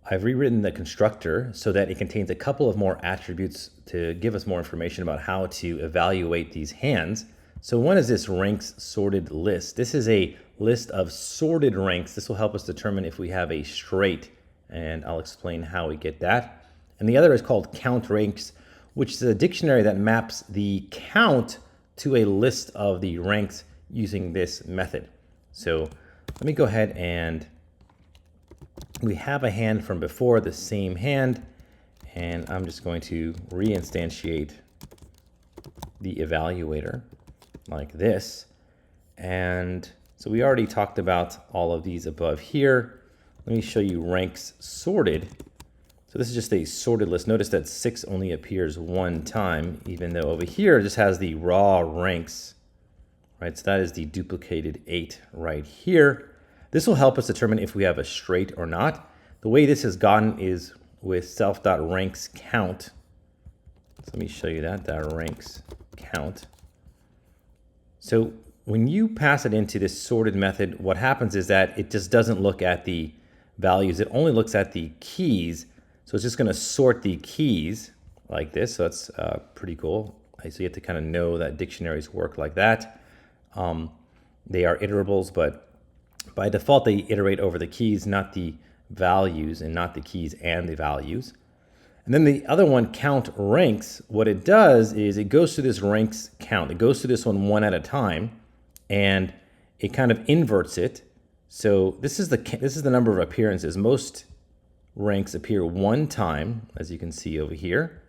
I've rewritten the constructor so that it contains a couple of more attributes to give us more information about how to evaluate these hands. So one is this ranks sorted list. This is a list of sorted ranks. This will help us determine if we have a straight, and I'll explain how we get that. And the other is called count ranks, which is a dictionary that maps the count to a list of the ranks using this method. So let me go ahead and we have a hand from before, the same hand, and I'm just going to reinstantiate the evaluator like this. And so we already talked about all of these above here. Let me show you ranks sorted. So this is just a sorted list. Notice that 6 only appears one time, even though over here it just has the raw ranks, right? So that is the duplicated 8 right here. This will help us determine if we have a straight or not. The way this is gotten is with self.ranksCount. So let me show you that ranks count. So when you pass it into this sorted method, what happens is that it just doesn't look at the values. It only looks at the keys. So it's just going to sort the keys like this. So that's pretty cool. So you have to kind of know that dictionaries work like that. They are iterables, but by default, they iterate over the keys, not the values, and not the keys and the values. And then the other one, count ranks, what it does is it goes through this ranks count. It goes through this one at a time, and it kind of inverts it. So this is the number of appearances. Most ranks appear one time, as you can see over here.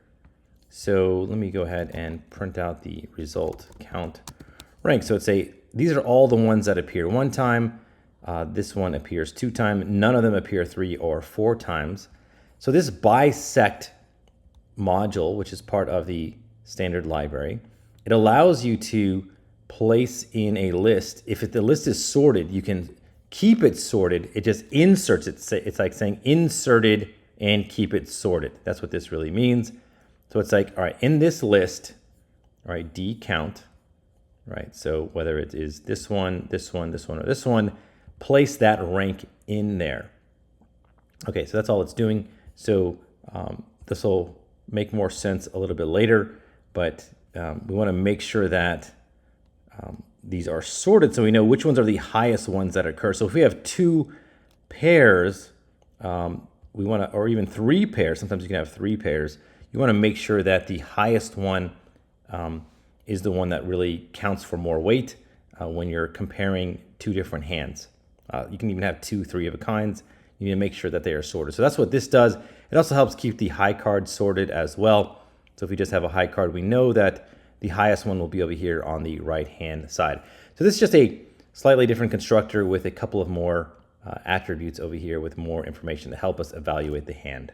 So let me go ahead and print out the result count rank. So these are all the ones that appear one time. This one appears 2 times. None of them appear 3 or 4 times. So this bisect module, which is part of the standard library, it allows you to place in a list. If the list is sorted, you can keep it sorted. It just inserts it. It's like saying inserted and keep it sorted. That's what this really means. So it's like, all right, in this list, all right, D count, right? So whether it is this one, this one, this one, or this one, place that rank in there. Okay, so that's all it's doing. So this will make more sense a little bit later, but we want to make sure that these are sorted so we know which ones are the highest ones that occur. So if we have 2 pairs, we want to, or even 3 pairs, sometimes you can have 3 pairs, you want to make sure that the highest one is the one that really counts for more weight when you're comparing 2 different hands. You can even have 2 3-of-a-kinds. You need to make sure that they are sorted. So that's what this does. It also helps keep the high card sorted as well. So if we just have a high card, we know that the highest one will be over here on the right-hand side. So this is just a slightly different constructor with a couple of more attributes over here with more information to help us evaluate the hand.